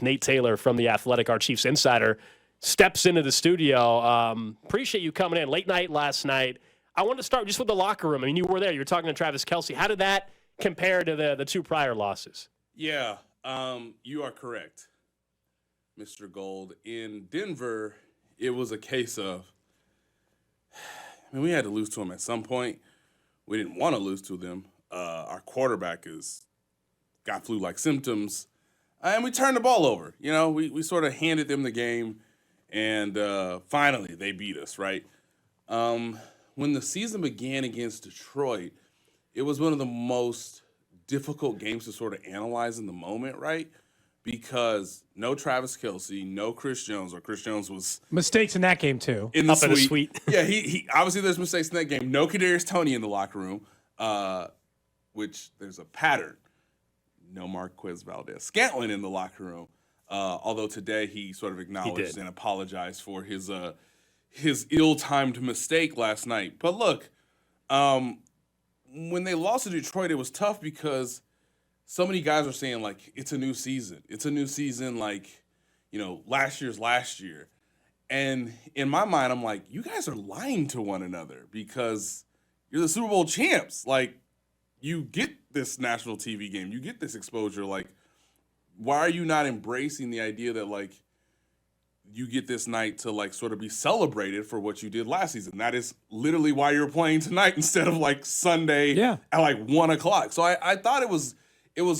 Nate Taylor from The Athletic, our Chiefs insider, steps into the studio. Appreciate you coming in. Late night last night. I want to start just with the locker room. I mean, you were there. You were talking to Travis Kelce. How did that compare to the two prior losses? Yeah, you are correct, Mr. Gold. In Denver, it was a case of, we had to lose to them at some point. We didn't want to lose to them. Our quarterback got flu-like symptoms. And we turned the ball over. We sort of handed them the game, and finally they beat us, right? When the season began against Detroit, it was one of the most difficult games to sort of analyze in the moment, right? Because no Travis Kelce, no Chris Jones, or Chris Jones was... Mistakes in that game, too. In the suite. Yeah, he obviously there's mistakes in that game. No Kadarius Toney in the locker room, which there's a pattern. No Marquez Valdez-Scantling in the locker room. Although today he sort of acknowledged and apologized for his ill-timed mistake last night. But look, when they lost to Detroit, it was tough because so many guys are saying, like, it's a new season. It's a new season, like, last year's last year. And in my mind, I'm like, you guys are lying to one another because you're the Super Bowl champs. Like, you get this national TV game. You get this exposure. Like, why are you not embracing the idea that, like, you get this night to, like, sort of be celebrated for what you did last season? That is literally why you're playing tonight instead of, like, Sunday at, like, 1 o'clock. So I thought it was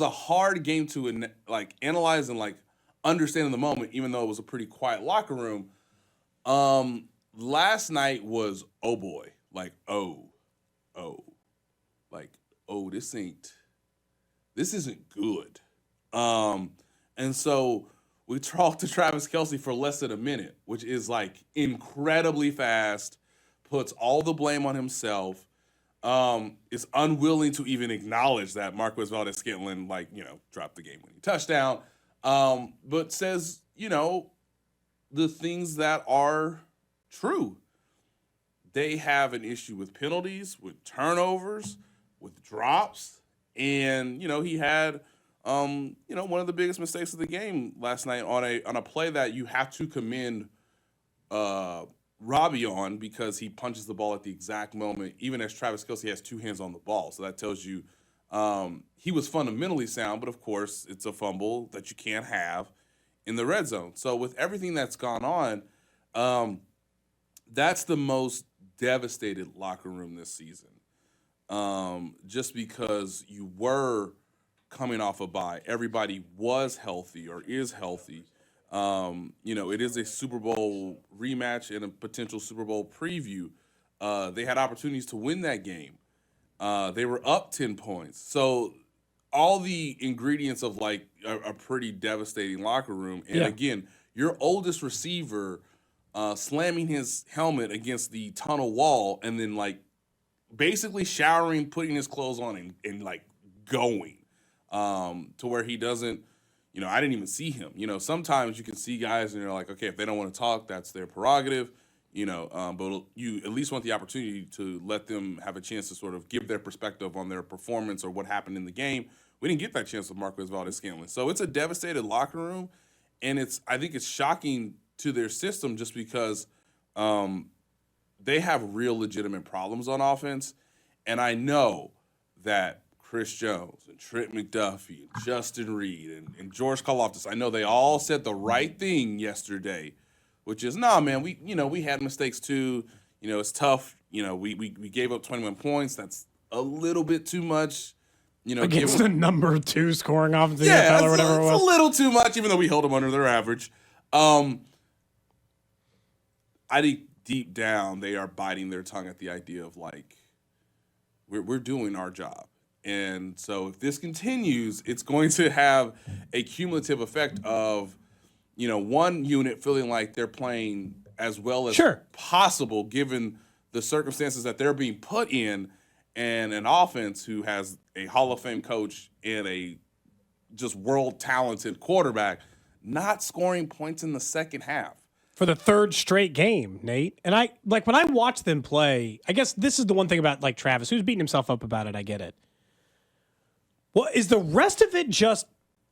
a hard game to, like, analyze and, like, understand in the moment, even though it was a pretty quiet locker room. Last night was, oh, boy. Like, like, this isn't good. And so we talked to Travis Kelce for less than a minute, which is like incredibly fast, puts all the blame on himself, is unwilling to even acknowledge that Marquez Valdez-Scantling, dropped the game-winning touchdown, but says, the things that are true. They have an issue with penalties, with turnovers, with drops, and he had one of the biggest mistakes of the game last night on a play that you have to commend Robbie on, because he punches the ball at the exact moment, even as Travis Kelce has two hands on the ball. So that tells you he was fundamentally sound, but of course it's a fumble that you can't have in the red zone. So with everything that's gone on, that's the most devastated locker room this season. Just because you were coming off a bye, everybody was healthy or is healthy. It is a Super Bowl rematch and a potential Super Bowl preview. They had opportunities to win that game. They were up 10 points. So all the ingredients of like a pretty devastating locker room. And again, your oldest receiver slamming his helmet against the tunnel wall and then like basically showering, putting his clothes on and like going to where he doesn't, I didn't even see him. Sometimes you can see guys and you're like, okay, if they don't want to talk, that's their prerogative, but you at least want the opportunity to let them have a chance to sort of give their perspective on their performance or what happened in the game. We didn't get that chance with Marquez Valdez-Scantling. So it's a devastated locker room, and I think it's shocking to their system just because they have real legitimate problems on offense. And I know that Chris Jones and Trent McDuffie and Justin Reed and George Karlaftis, I know they all said the right thing yesterday, which is, nah, man, we had mistakes too. It's tough. We gave up 21 points. That's a little bit too much. Against the number 2 scoring offense in the NFL or whatever it was. It's a little too much, even though we held them under their average. I think deep down they are biting their tongue at the idea of like, we're doing our job. And so if this continues, it's going to have a cumulative effect of, one unit feeling like they're playing as well as possible given the circumstances that they're being put in, and an offense who has a Hall of Fame coach and a just world-talented quarterback not scoring points in the second half. For the third straight game, Nate. And when I watch them play, I guess this is the one thing about like Travis, who's beating himself up about it, I get it. Well, is the rest of it just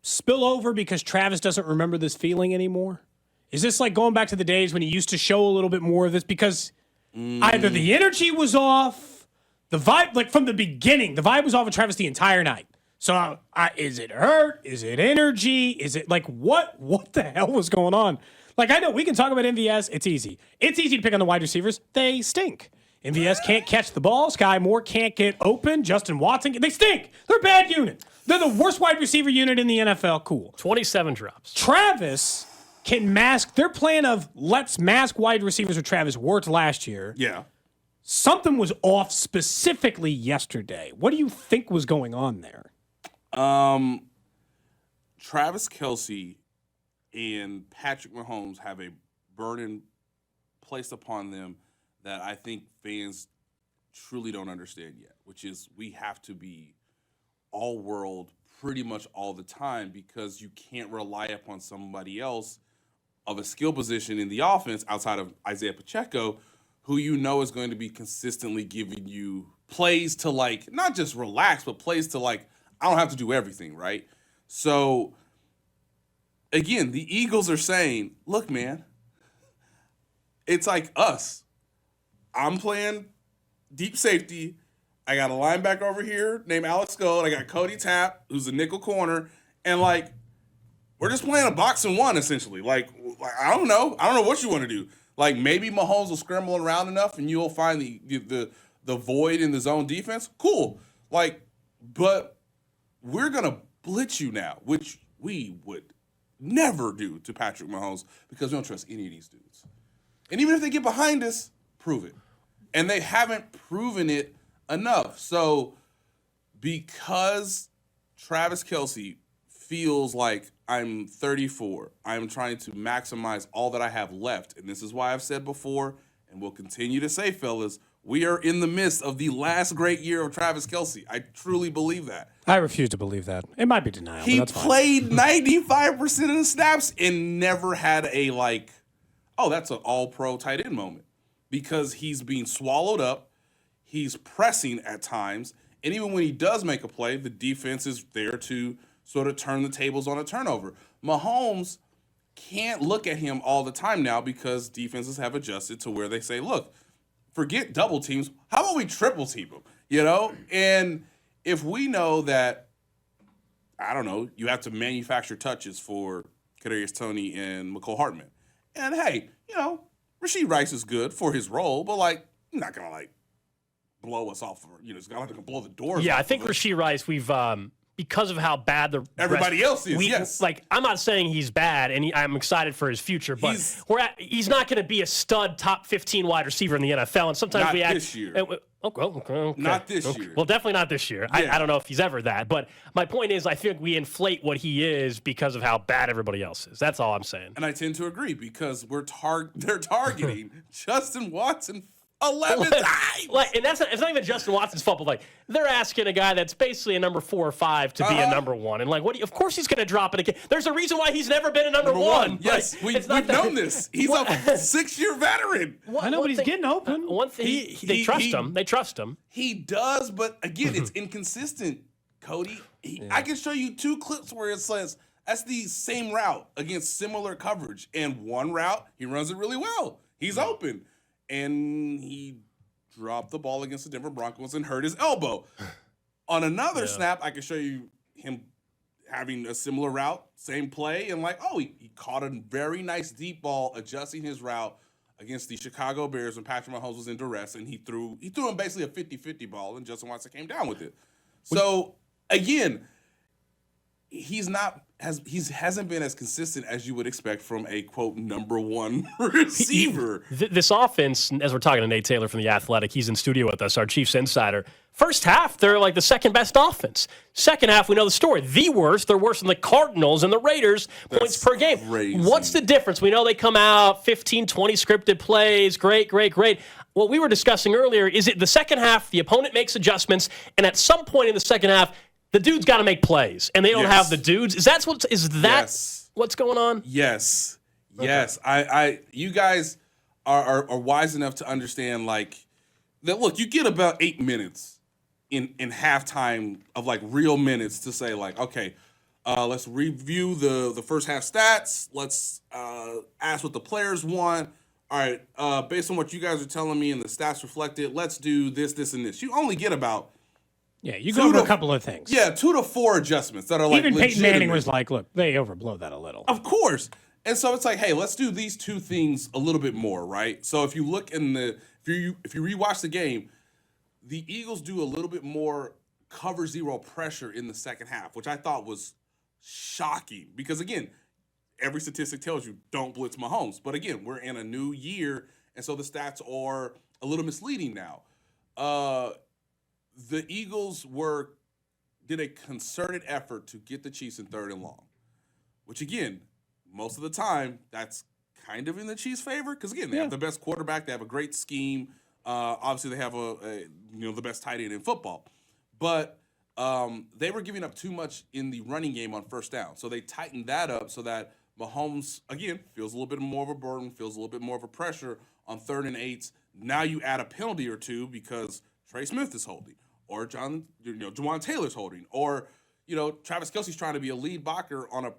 spill over because Travis doesn't remember this feeling anymore? Is this like going back to the days when he used to show a little bit more of this? Because either the energy was off, the vibe, like from the beginning, the vibe was off of Travis the entire night. So is it hurt? Is it energy? Is it like what the hell was going on? Like, I know we can talk about MVS. It's easy. It's easy to pick on the wide receivers. They stink. MVS can't catch the ball. Sky Moore can't get open. Justin Watson, they stink. They're a bad unit. They're the worst wide receiver unit in the NFL. Cool. 27 drops. Travis can mask. Their plan of let's mask wide receivers with Travis worked last year. Yeah. Something was off specifically yesterday. What do you think was going on there? Travis Kelce and Patrick Mahomes have a burden placed upon them that I think fans truly don't understand yet, which is we have to be all world pretty much all the time because you can't rely upon somebody else of a skill position in the offense outside of Isaiah Pacheco, who you know is going to be consistently giving you plays to like, not just relax, but plays to like, I don't have to do everything, right? So again, the Eagles are saying, look, man, it's like us. I'm playing deep safety. I got a linebacker over here named Alex Gold. I got Cody Tapp, who's a nickel corner. And, like, we're just playing a box and one, essentially. Like, I don't know. I don't know what you want to do. Like, maybe Mahomes will scramble around enough and you'll find the void in the zone defense. Cool. Like, but we're going to blitz you now, which we would never do to Patrick Mahomes because we don't trust any of these dudes. And even if they get behind us, prove it. And they haven't proven it enough. So because Travis Kelce feels like I'm 34, I'm trying to maximize all that I have left. And this is why I've said before, and will continue to say, fellas, we are in the midst of the last great year of Travis Kelce. I truly believe that. I refuse to believe that. It might be denial, He but that's fine. played 95% of the snaps and never had a, like, oh, that's an all-pro tight end moment. Because he's being swallowed up, he's pressing at times, and even when he does make a play, the defense is there to sort of turn the tables on a turnover. Mahomes can't look at him all the time now because defenses have adjusted to where they say, look, forget double teams. How about we triple team him? You know? And if we know that, I don't know, you have to manufacture touches for Kadarius Toney and McCole Hartman. And hey, you know, Rashee Rice is good for his role, but like, you're not gonna like blow us off. You know, it's not gonna blow the doors. Yeah, off I think of us. Rashee Rice, we've because of how bad Everybody else is, yes. Like, I'm not saying he's bad, and I'm excited for his future, but he's not going to be a stud top 15 wide receiver in the NFL. And sometimes Not this year. Okay. Not this year. Well, definitely not this year. Yeah. I don't know if he's ever that. But my point is, I think we inflate what he is because of how bad everybody else is. That's all I'm saying. And I tend to agree because they're targeting Justin Watson 11 times. Like, and it's not even Justin Watson's fault, but like they're asking a guy that's basically a number 4 or 5 to be a number 1, and like, of course he's going to drop it again. There's a reason why he's never been a number 1. Yes, like, we've known this. He's a 6-year veteran. I know, but he's getting open. One thing, they trust him. They trust him. He does, but again, it's inconsistent, Cody. I can show you 2 clips where it says that's the same route against similar coverage, and one route he runs it really well. He's open. And he dropped the ball against the Denver Broncos and hurt his elbow. On another snap, I can show you him having a similar route, same play, and like, oh, he caught a very nice deep ball, adjusting his route against the Chicago Bears when Patrick Mahomes was in duress, and he threw him basically a 50-50 ball, and Justin Watson came down with it. So, again, he hasn't been as consistent as you would expect from a, quote, number 1 receiver. This offense, as we're talking to Nate Taylor from The Athletic, he's in studio with us, our Chiefs insider. First half, they're like the second best offense. Second half, we know the story. The worst. They're worse than the Cardinals and the Raiders, points per game. Crazy. What's the difference? We know they come out 15, 20 scripted plays. Great. What we were discussing earlier, is it the second half, the opponent makes adjustments, and at some point in the second half, the dude's got to make plays, and they don't have the dudes. Is that what's going on? Yes. I you guys are wise enough to understand like that. Look, you get about 8 minutes in halftime of like real minutes to say like, okay, Let's review the first half stats. Let's ask what the players want. All right, based on what you guys are telling me and the stats reflected, let's do this, this, and this. You only get about you go over a couple of things. 2 to 4 adjustments that are like Even Peyton legitimate. Manning was like, look, they overblow that a little. Of course. And so it's like, hey, let's do these 2 things a little bit more, right? So if you look in if you rewatch the game, the Eagles do a little bit more cover 0 pressure in the second half, which I thought was shocking because, again, every statistic tells you don't blitz Mahomes. But again, we're in a new year, and so the stats are a little misleading now. The Eagles did a concerted effort to get the Chiefs in 3rd and long, which again, most of the time, that's kind of in the Chiefs' favor because again, they have the best quarterback, they have a great scheme. Obviously, they have the best tight end in football, but they were giving up too much in the running game on 1st down, so they tightened that up so that Mahomes again feels a little bit more of a burden, feels a little bit more of a pressure on 3rd and 8s. Now you add a penalty or 2 because Trey Smith is holding, or Jawan Taylor's holding, or Travis Kelce's trying to be a lead blocker on a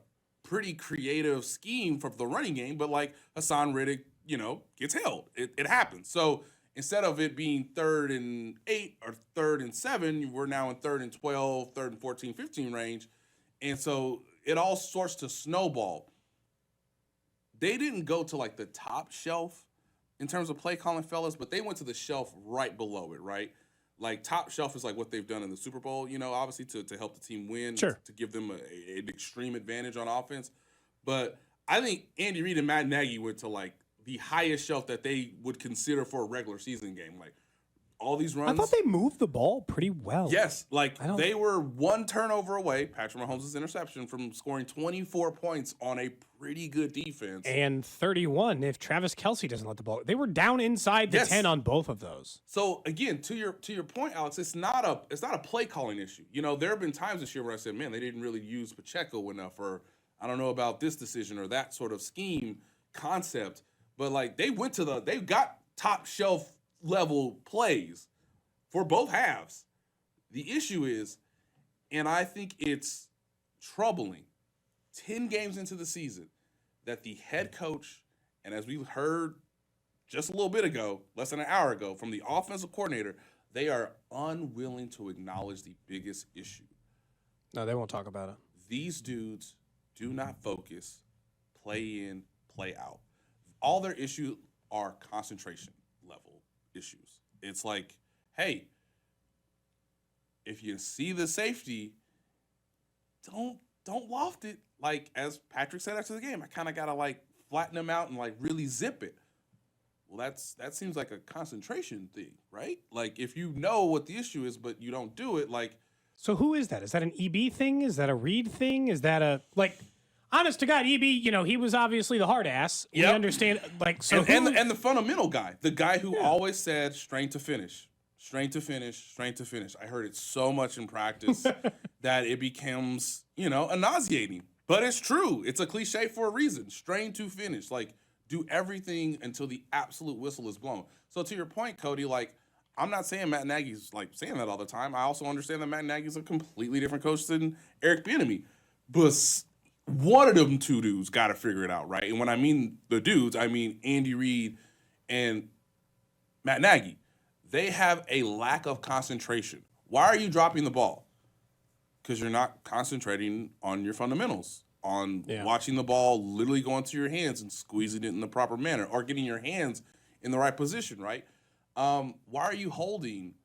pretty creative scheme for the running game, but like Hassan Riddick, gets held. It happens. So instead of it being 3rd and 8 or 3rd and 7, we're now in 3rd and 12, 3rd and 14, 15 range. And so it all starts to snowball. They didn't go to like the top shelf in terms of play calling, fellas, but they went to the shelf right below it, right? Like top shelf is like what they've done in the Super Bowl, obviously to help the team win, to give them an extreme advantage on offense. But I think Andy Reid and Matt Nagy went to like the highest shelf that they would consider for a regular season game. Like all these runs. I thought they moved the ball pretty well. Yes, they were 1 turnover away, Patrick Mahomes' interception, from scoring 24 points on a pretty good defense. And 31 if Travis Kelce doesn't let the ball. They were down inside the 10 on both of those. So again, to your point, Alex, it's not a play calling issue. There have been times this year where I said, man, they didn't really use Pacheco enough, or I don't know about this decision or that sort of scheme concept. But like they got top shelf level plays for both halves. The issue is, and I think it's troubling, 10 games into the season, that the head coach, and as we heard just a little bit ago, less than an hour ago, from the offensive coordinator, they are unwilling to acknowledge the biggest issue. No, they won't talk about it. These dudes do not focus, play in, play out. All their issues are concentration level issues. It's like, hey, if you see the safety, don't loft it. Like as Patrick said after the game, I kind of gotta like flatten them out and like really zip it. Well, that seems like a concentration thing, right? Like if you know what the issue is, but you don't do it, like. So who is that? Is that an EB thing? Is that a Reed thing? Is that a like? Honest to God, EB, he was obviously the hard ass. We understand, like, so and the fundamental guy, the guy who always said strength to finish, strength to finish, strength to finish. I heard it so much in practice that it becomes, nauseating. But it's true. It's a cliche for a reason. Strain to finish. Like, do everything until the absolute whistle is blown. So to your point, Cody, like, I'm not saying Matt Nagy's like saying that all the time. I also understand that Matt Nagy's a completely different coach than Eric Bieniemy. But one of them 2 dudes got to figure it out, right? And when I mean the dudes, I mean Andy Reid and Matt Nagy. They have a lack of concentration. Why are you dropping the ball? Because you're not concentrating on your fundamentals, on watching the ball literally go into your hands and squeezing it in the proper manner, or getting your hands in the right position, right? Why are you holding?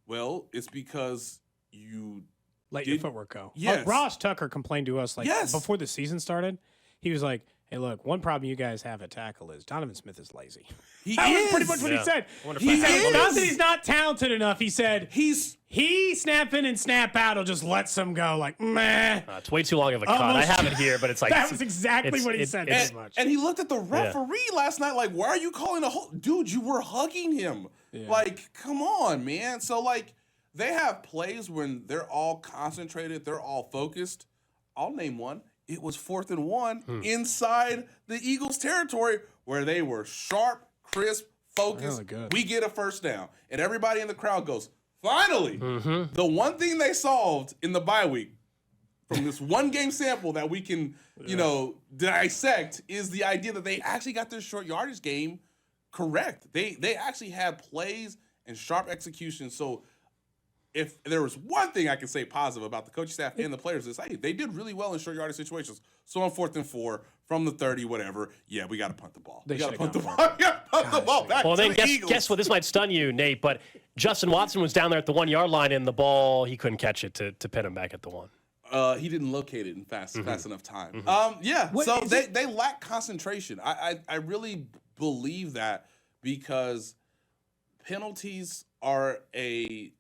Well, it's because you let your footwork go. Yes. Ross Tucker complained to us before the season started. He was like, hey, look, one problem you guys have at tackle is Donovan Smith is lazy. That was pretty much what he said. He said, not that he's not talented enough. He said, he snap in and snap out will just let some go like, meh. It's way too long of a cut. I have it here, but it's like. That was exactly what he said. And he looked at the referee last night like, why are you calling a hold? Dude, you were hugging him. Yeah. Like, come on, man. So, like, they have plays when they're all concentrated, they're all focused. I'll name one. It was 4th and 1 inside the Eagles' territory where they were sharp, crisp, focused. We get a first down. And everybody in the crowd goes, finally. The one thing they solved in the bye week, from this one game sample that we can, dissect is the idea that they actually got their short yardage game correct. They actually had plays and sharp execution. So if there was one thing I can say positive about the coaching staff and the players is, hey, they did really well in short yardage situations. So on 4th and 4 from the 30, whatever, yeah, we got to punt the ball. We got to punt the ball. We got to punt the ball back. Well, to then the Eagles. guess what? This might stun you, Nate, but Justin Watson was down there at the 1 yard line, and the ball he couldn't catch it to pin him back at the 1. He didn't locate it in fast enough time. What So is they lack concentration. I really believe that because penalties are a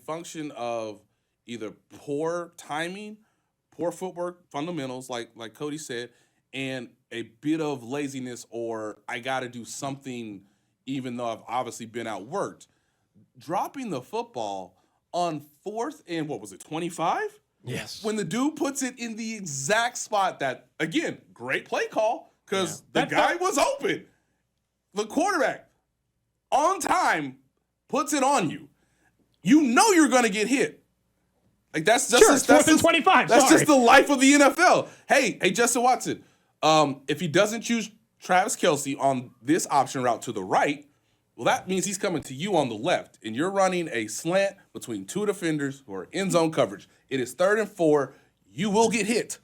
function of either poor timing, poor footwork fundamentals, like Cody said, and a bit of laziness, or I got to do something even though I've obviously been outworked. Dropping the football on 4th and 25? Yes. When the dude puts it in the exact spot that, again, great play call because the guy was open. The quarterback, on time, puts it on you. You know you're going to get hit. Like that's just Sure, 4th and 25. That's Sorry. just the life of the NFL. Hey, Justin Watson. If he doesn't choose Travis Kelce on this option route to the right, well, that means he's coming to you on the left, and you're running a slant between two defenders who are in zone coverage. It is 3rd and 4. You will get hit,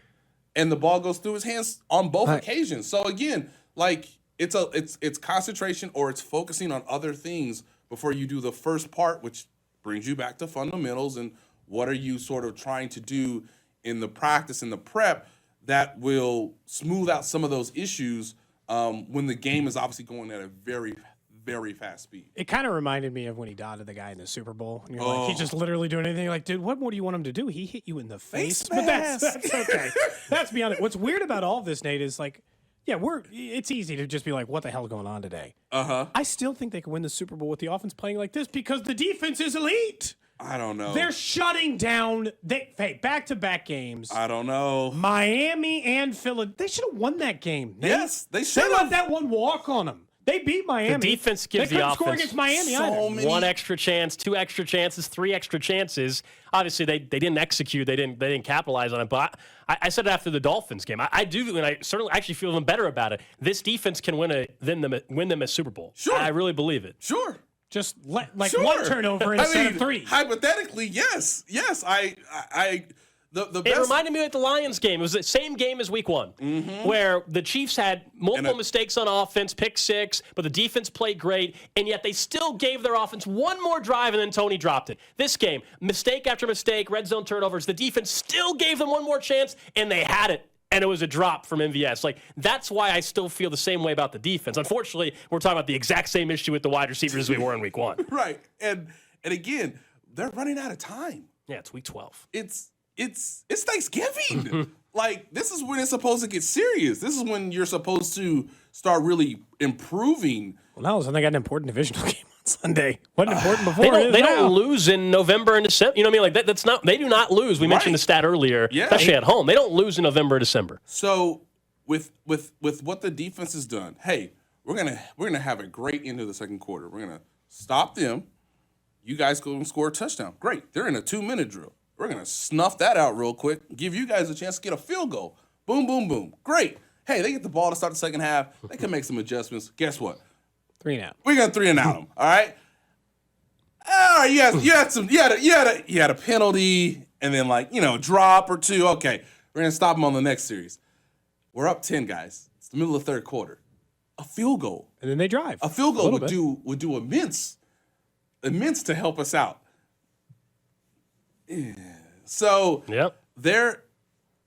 and the ball goes through his hands on both occasions. So again, like it's concentration or it's focusing on other things before you do the first part, which brings you back to fundamentals and what are you sort of trying to do in the practice and the prep that will smooth out some of those issues when the game is obviously going at a very, very fast speed. It kind of reminded me of when he dotted the guy in the Super Bowl. And you're like, he's just literally doing anything. You're like, dude, what more do you want him to do? He hit you in the face. But that's okay. That's beyond it. What's weird about all of this, Nate, is like, yeah, it's easy to just be like, what the hell's going on today? I still think they can win the Super Bowl with the offense playing like this because the defense is elite. I don't know. They're shutting down back-to-back games. I don't know. Miami and Philadelphia. They should have won that game. Nate. Yes, they should They have. let that one walk on them. They beat Miami. The defense gives they the couldn't score offense against Miami so either. many- 1 extra chance, 2 extra chances, 3 extra chances. Obviously, they didn't execute. They didn't capitalize on it. But I said it after the Dolphins game. I do, and I certainly actually feel even better about it. This defense can win them a Super Bowl. Sure. I really believe it. Sure. Just one I turnover instead mean, of 3. Hypothetically, yes. The It best. reminded me of the Lions game. It was the same game as Week 1, where the Chiefs had multiple mistakes on offense, pick 6, but the defense played great, and yet they still gave their offense one more drive, and then Tony dropped it. This game, mistake after mistake, red zone turnovers, the defense still gave them one more chance, and they had it. And it was a drop from MVS. Like, that's why I still feel the same way about the defense. Unfortunately, we're talking about the exact same issue with the wide receivers as we were in Week 1. Right. And again, they're running out of time. Yeah, it's Week 12. It's Thanksgiving. Like, this is when it's supposed to get serious. This is when you're supposed to start really improving. Well, now they got an important divisional game on Sunday. Wasn't important before. They don't lose in November and December. You know what I mean? Like that's not. They do not lose. We mentioned the stat earlier, especially at home. They don't lose in November or December. So with what the defense has done, hey, we're gonna have a great end of the second quarter. We're gonna stop them. You guys go and score a touchdown. Great. They're in a 2-minute drill. We're gonna snuff that out real quick. Give you guys a chance to get a field goal. Boom, boom, boom. Great. Hey, they get the ball to start the second half. They can make some adjustments. Guess what? 3 and out. We're gonna 3 and out them. All right. All right. You had a penalty and then drop or 2. Okay, we're gonna stop them on the next series. We're up 10, guys. It's the middle of the third quarter. A field goal. And then they drive. A field goal would do immense to help us out. Yeah. So they're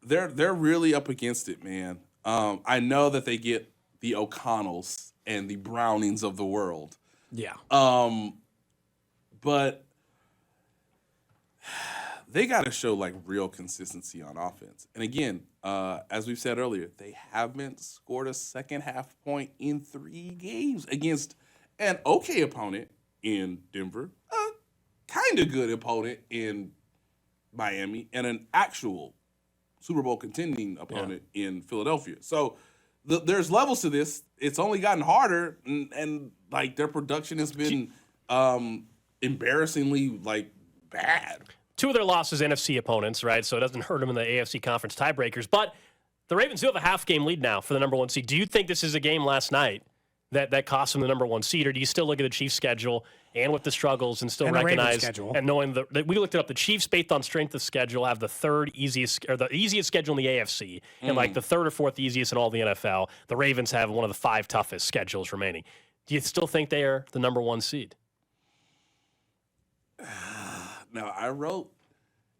really up against it, man. I know that they get the O'Connells and the Brownings of the world. Yeah. But they got to show real consistency on offense. And again, as we've said earlier, they haven't scored a second half point in 3 games against an okay opponent in Denver, a kind of good opponent in Miami, and an actual Super Bowl contending opponent in Philadelphia. So there's levels to this. It's only gotten harder, and their production has been embarrassingly bad. 2 of their losses NFC opponents, right? So it doesn't hurt them in the AFC conference tiebreakers. But the Ravens do have a half-game lead now for the number 1 seed. Do you think this is a game last night that cost them the number 1 seed, or do you still look at the Chiefs' schedule and with the struggles and still And the Ravens' recognize schedule. and knowing that we looked it up, the Chiefs, based on strength of schedule, have the easiest schedule in the AFC and like the 3rd or 4th easiest in all the NFL. The Ravens have one of the 5 toughest schedules remaining. Do you still think they are the number 1 seed? Now, I wrote,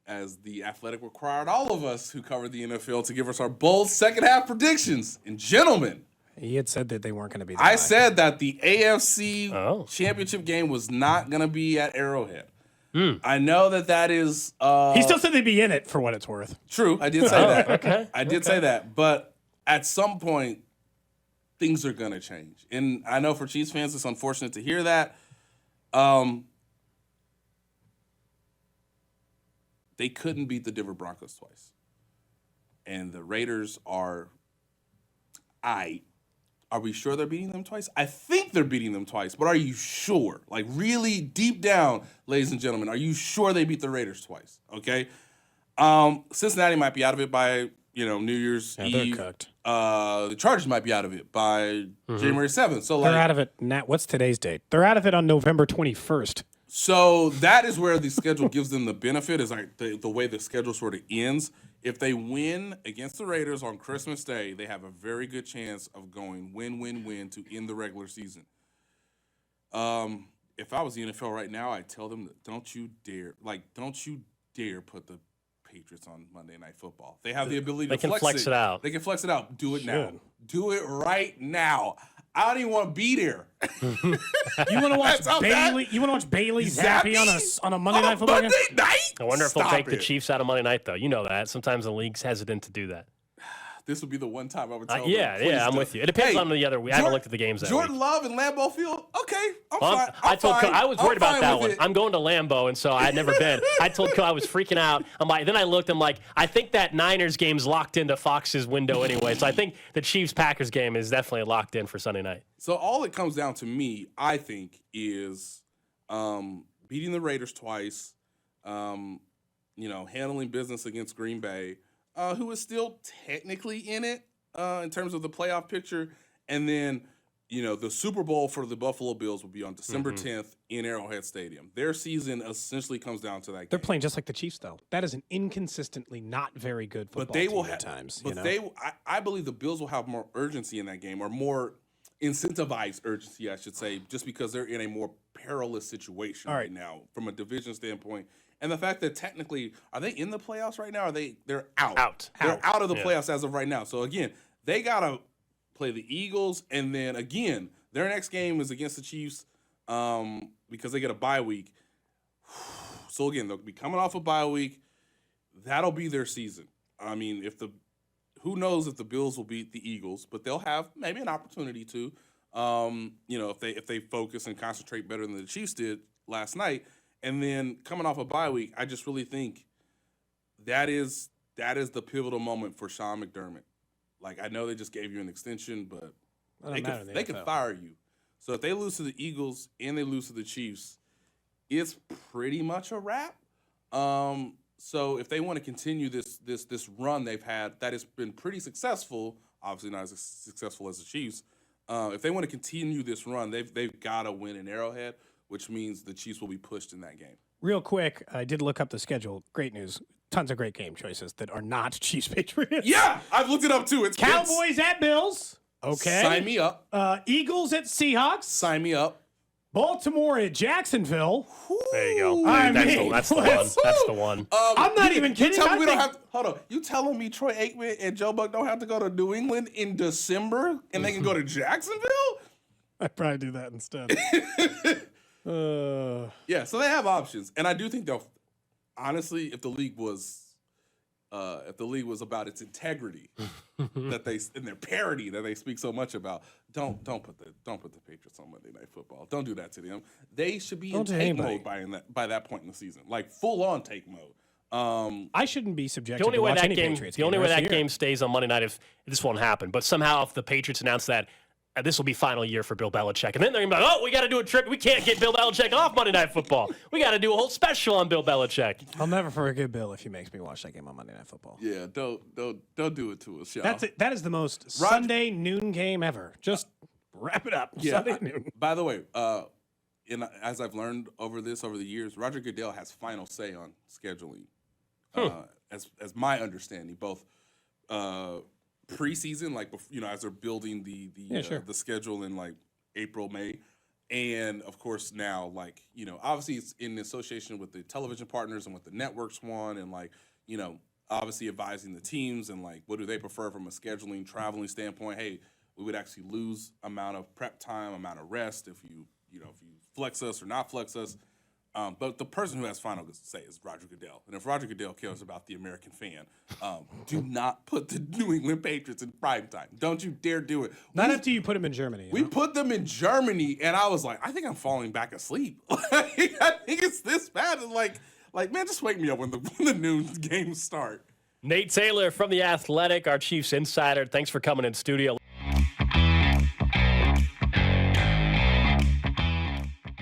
as the Athletic required all of us who cover the NFL to give us our bold second half predictions. And gentlemen, He had said that they weren't going to be. I said that the AFC championship game was not going to be at Arrowhead. I know that is. He still said they'd be in it for what it's worth. True, I did say that. Okay. I did say that. But at some point, things are going to change. And I know for Chiefs fans, it's unfortunate to hear that. They couldn't beat the Denver Broncos twice. And the Raiders are Are we sure they're beating them twice? I think they're beating them twice, but are you sure? Like, really deep down, ladies and gentlemen, are you sure they beat the Raiders twice? Okay? Cincinnati might be out of it by, New Year's Eve. They're cooked. The Chargers might be out of it by January 7th. So, They're out of it. What's today's date? They're out of it on November 21st. So that is where the schedule gives them the benefit, is like the way the schedule sort of ends. If they win against the Raiders on Christmas Day, they have a very good chance of going win to end the regular season. If I was the NFL right now, I'd tell them that don't you dare put the Patriots on Monday Night Football. They have the ability to flex it out. They can flex it out. Do it now. Do it right now. I don't even want to be there. You want to watch Bailey? You want to watch Bailey Zappi on a Monday Night Football game? I wonder if they'll take the Chiefs out of Monday night, though. You know that. Sometimes the league's hesitant to do that. This would be the one time I would tell them. Yeah, I'm with you. It depends on the other week. I haven't looked at the games that Jordan week. Love and Lambeau Field, okay, I'm fine. I was worried about that one. It. I'm going to Lambeau, and so I had never been. I told Cody I was freaking out. Then I looked, I'm like, I think that Niners game's locked into Fox's window anyway, so I think the Chiefs-Packers game is definitely locked in for Sunday night. So all it comes down to me, I think, is beating the Raiders twice, handling business against Green Bay, who is still technically in it in terms of the playoff picture. And then, the Super Bowl for the Buffalo Bills will be on December 10th in Arrowhead Stadium. Their season essentially comes down to that game. They're playing just like the Chiefs, though. That is an inconsistently not very good football team at times. I believe the Bills will have more urgency in that game, or more incentivized urgency, I should say, just because they're in a more perilous situation right now from a division standpoint. And the fact that technically, are they in the playoffs right now? They're out. They're out of the playoffs as of right now. So again, they gotta play the Eagles, and then again, their next game is against the Chiefs because they get a bye week. So again, they'll be coming off a bye week. That'll be their season. I mean, who knows if the Bills will beat the Eagles, but they'll have maybe an opportunity to. If they focus and concentrate better than the Chiefs did last night. And then coming off a bye week, I just really think that is the pivotal moment for Sean McDermott. Like, I know they just gave you an extension, but they could fire you. So if they lose to the Eagles and they lose to the Chiefs, it's pretty much a wrap. So if they want to continue this run they've had that has been pretty successful, obviously not as successful as the Chiefs, if they want to continue this run, they've got to win in Arrowhead, which means the Chiefs will be pushed in that game. Real quick, I did look up the schedule. Great news. Tons of great game choices that are not Chiefs Patriots. Yeah, I've looked it up too. It's Cowboys at Bills. Okay. Sign me up. Eagles at Seahawks. Sign me up. Baltimore at Jacksonville. There you go. That's the one. That's the one. I'm not even kidding. Hold on. You telling me Troy Aikman and Joe Buck don't have to go to New England in December and they can go to Jacksonville? I'd probably do that instead. Yeah, so they have options, and I do think they'll. Honestly, if the league was about its integrity, that they and their parity that they speak so much about, don't put the Patriots on Monday Night Football. Don't do that to them. They should be in take mode by that point in the season, like full on take mode. I shouldn't be subjected to watch any Patriots. The only way that game stays on Monday night, if this won't happen, but somehow if the Patriots announce that this will be final year for Bill Belichick. And then they're going to be like, oh, we got to do a trip. We can't get Bill Belichick off Monday Night Football. We got to do a whole special on Bill Belichick. I'll never forget Bill if he makes me watch that game on Monday Night Football. Yeah, don't do it to us, y'all. That's it. That is the most Sunday noon game ever. Just wrap it up. Yeah. Sunday noon. By the way, as I've learned over the years, Roger Goodell has final say on scheduling. As my understanding, both preseason, like as they're building the schedule in like April, May, and of course now, like obviously it's in association with the television partners and what the networks want, and like obviously advising the teams and like what do they prefer from a scheduling, traveling standpoint. Hey, we would actually lose amount of prep time, amount of rest if you flex us or not flex us. But the person who has final say is Roger Goodell. And if Roger Goodell cares about the American fan, do not put the New England Patriots in prime time. Don't you dare do it. Not after you put them in Germany. We put them in Germany, and I was like, I think I'm falling back asleep. I think it's this bad. It's like man, just wake me up when the noon games start. Nate Taylor from The Athletic, our Chiefs insider. Thanks for coming in studio.